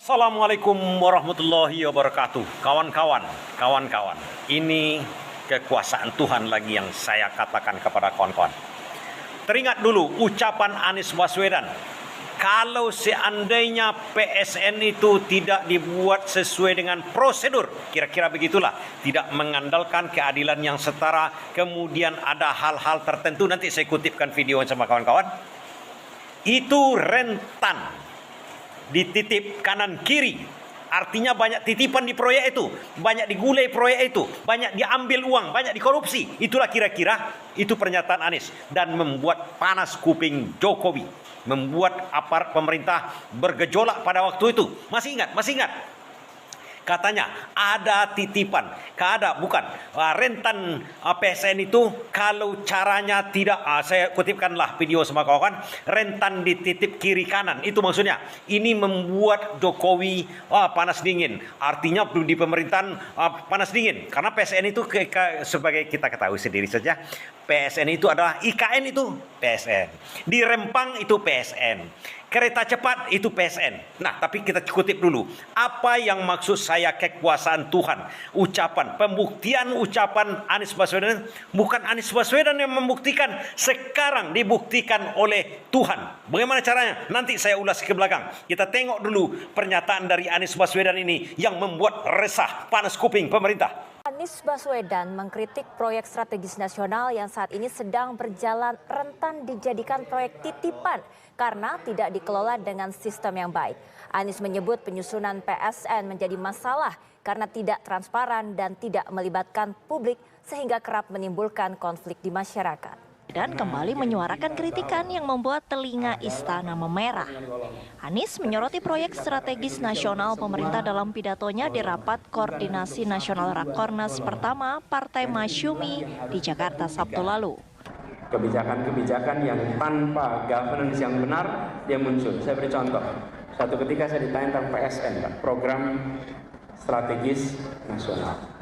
Assalamualaikum warahmatullahi wabarakatuh. Kawan-kawan, ini kekuasaan Tuhan lagi yang saya katakan kepada kawan-kawan. Teringat dulu ucapan Anies Baswedan. Kalau seandainya PSN itu tidak dibuat sesuai dengan prosedur, kira-kira begitulah, tidak mengandalkan keadilan yang setara, kemudian ada hal-hal tertentu, nanti saya kutipkan video sama kawan-kawan, itu rentan dititip kanan kiri, artinya banyak titipan di proyek itu, banyak digulai proyek itu, banyak diambil uang, banyak dikorupsi. Itulah kira-kira itu pernyataan Anies, dan membuat panas kuping Jokowi, membuat aparat pemerintah bergejolak pada waktu itu. Masih ingat? Katanya ada titipan, rentan PSN itu kalau caranya tidak, saya kutipkanlah video sama kawan, rentan dititip kiri kanan. Itu maksudnya, ini membuat Jokowi panas dingin. Artinya di pemerintahan panas dingin, karena PSN itu sebagai kita ketahui sendiri saja, PSN itu adalah IKN itu PSN, di Rempang itu PSN, kereta cepat itu PSN. Nah, tapi kita kutip dulu. Apa yang maksud saya kekuasaan Tuhan? Pembuktian ucapan Anies Baswedan, bukan Anies Baswedan yang membuktikan, sekarang dibuktikan oleh Tuhan. Bagaimana caranya? Nanti saya ulas ke belakang. Kita tengok dulu pernyataan dari Anies Baswedan ini yang membuat resah, panas kuping pemerintah. Anies Baswedan mengkritik proyek strategis nasional yang saat ini sedang berjalan rentan dijadikan proyek titipan karena tidak dikelola dengan sistem yang baik. Anies menyebut penyusunan PSN menjadi masalah karena tidak transparan dan tidak melibatkan publik sehingga kerap menimbulkan konflik di masyarakat. Dan kembali menyuarakan kritikan yang membuat telinga istana memerah. Anies menyoroti proyek strategis nasional pemerintah dalam pidatonya di rapat koordinasi nasional Rakornas pertama Partai Masyumi di Jakarta Sabtu lalu. Kebijakan-kebijakan yang tanpa governance yang benar dia muncul. Saya beri contoh. Satu ketika saya ditanya tentang PSN, program strategis nasional.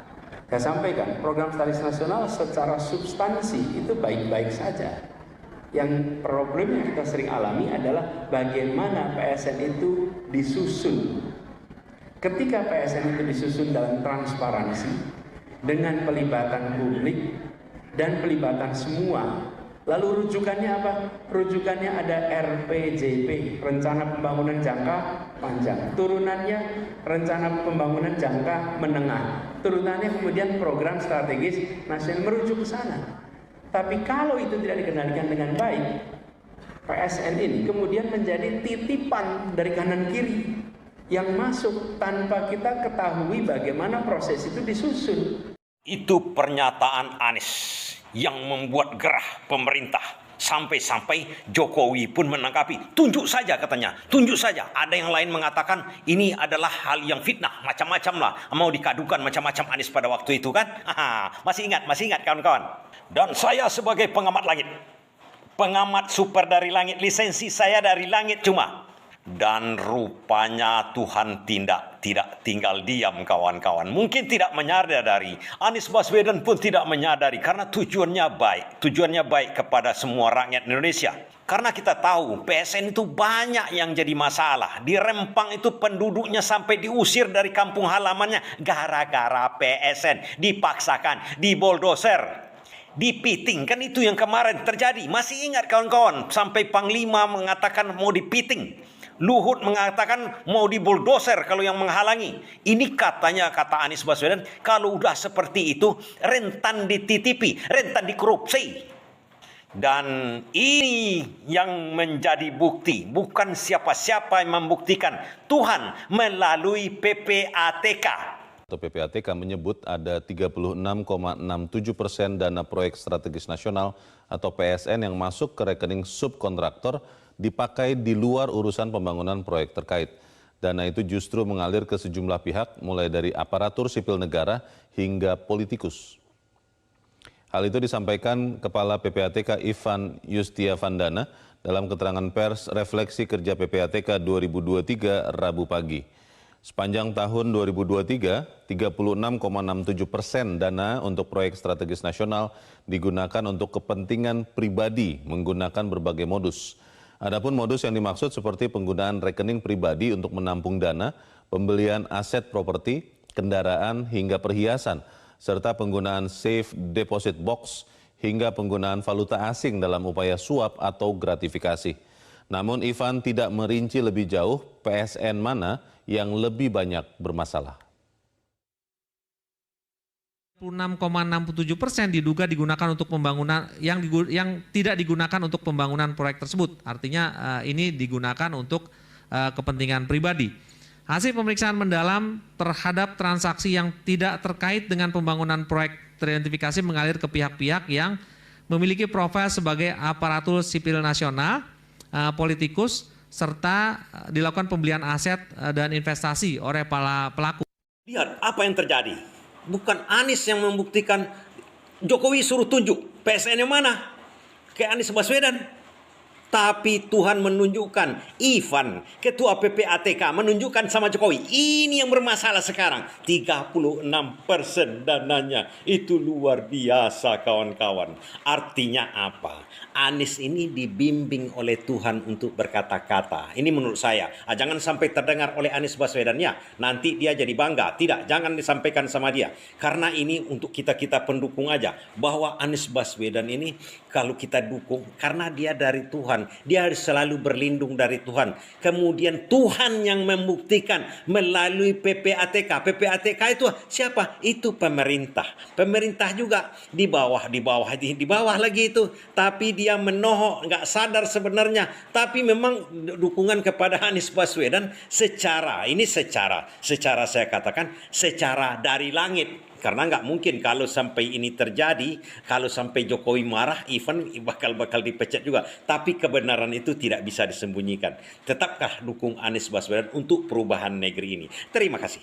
Saya sampaikan, program strategis nasional secara substansi itu baik-baik saja. Yang problem yang kita sering alami adalah bagaimana PSN itu disusun. Ketika PSN itu disusun dalam transparansi, dengan pelibatan publik dan pelibatan semua, lalu rujukannya apa? Rujukannya ada RPJP, Rencana Pembangunan Jangka Panjang. Turunannya Rencana Pembangunan Jangka Menengah. Turunannya kemudian program strategis nasional, merujuk ke sana. Tapi kalau itu tidak dikendalikan dengan baik, PSN ini kemudian menjadi titipan dari kanan kiri yang masuk tanpa kita ketahui bagaimana proses itu disusun. Itu pernyataan Anies yang membuat gerah pemerintah. Sampai-sampai Jokowi pun menanggapi. Tunjuk saja katanya, tunjuk saja. Ada yang lain mengatakan ini adalah hal yang fitnah, macam-macam lah. Mau dikadukan macam-macam Anies pada waktu itu kan. Masih ingat kawan-kawan. Dan saya sebagai pengamat langit, pengamat super dari langit, lisensi saya dari langit cuma. Dan rupanya Tuhan tidak tinggal diam kawan-kawan. Mungkin tidak menyadari, Anies Baswedan pun tidak menyadari karena tujuannya baik kepada semua rakyat Indonesia. Karena kita tahu PSN itu banyak yang jadi masalah. Di Rempang itu penduduknya sampai diusir dari kampung halamannya gara-gara PSN, dipaksakan, diboldoser, dipiting. Kan itu yang kemarin terjadi. Masih ingat kawan-kawan, sampai Panglima mengatakan mau dipiting. Luhut mengatakan mau dibuldoser kalau yang menghalangi. Ini kata Anies Baswedan, kalau udah seperti itu rentan dititipi, rentan dikorupsi. Dan ini yang menjadi bukti, bukan siapa-siapa yang membuktikan, Tuhan melalui PPATK. PPATK menyebut ada 36,67% dana proyek strategis nasional atau PSN yang masuk ke rekening subkontraktor dipakai di luar urusan pembangunan proyek terkait. Dana itu justru mengalir ke sejumlah pihak, mulai dari aparatur sipil negara hingga politikus. Hal itu disampaikan Kepala PPATK Ivan Yustiavandana dalam keterangan pers refleksi kerja PPATK 2023 Rabu pagi. Sepanjang tahun 2023, 36,67% dana untuk proyek strategis nasional digunakan untuk kepentingan pribadi menggunakan berbagai modus. Adapun modus yang dimaksud seperti penggunaan rekening pribadi untuk menampung dana, pembelian aset properti, kendaraan hingga perhiasan, serta penggunaan safe deposit box hingga penggunaan valuta asing dalam upaya suap atau gratifikasi. Namun Ivan tidak merinci lebih jauh PSN mana yang lebih banyak bermasalah. 6,67% diduga digunakan untuk pembangunan yang tidak digunakan untuk pembangunan proyek tersebut. Artinya ini digunakan untuk kepentingan pribadi. Hasil pemeriksaan mendalam terhadap transaksi yang tidak terkait dengan pembangunan proyek teridentifikasi mengalir ke pihak-pihak yang memiliki profil sebagai aparatur sipil nasional, politikus, serta dilakukan pembelian aset dan investasi oleh para pelaku. Lihat apa yang terjadi. Bukan Anies yang membuktikan, Jokowi suruh tunjuk PSN yang mana ke Anies Baswedan. Tapi Tuhan menunjukkan, Ivan, Ketua PPATK menunjukkan sama Jokowi. Ini yang bermasalah sekarang. 36% dananya. Itu luar biasa kawan-kawan. Artinya apa? Anies ini dibimbing oleh Tuhan untuk berkata-kata. Ini menurut saya. Jangan sampai terdengar oleh Anies Baswedan ya. Nanti dia jadi bangga. Tidak, jangan disampaikan sama dia. Karena ini untuk kita-kita pendukung aja. Bahwa Anies Baswedan ini kalau kita dukung, karena dia dari Tuhan. Dia harus selalu berlindung dari Tuhan. Kemudian Tuhan yang membuktikan melalui PPATK. PPATK itu siapa? Itu pemerintah. Pemerintah juga di bawah lagi itu. Tapi dia menohok, nggak sadar sebenarnya. Tapi memang dukungan kepada Anies Baswedan secara saya katakan secara dari langit. Karena nggak mungkin kalau sampai ini terjadi, kalau sampai Jokowi marah, Ivan bakal dipecat juga. Tapi kebenaran itu tidak bisa disembunyikan. Tetapkah dukung Anies Baswedan untuk perubahan negeri ini. Terima kasih.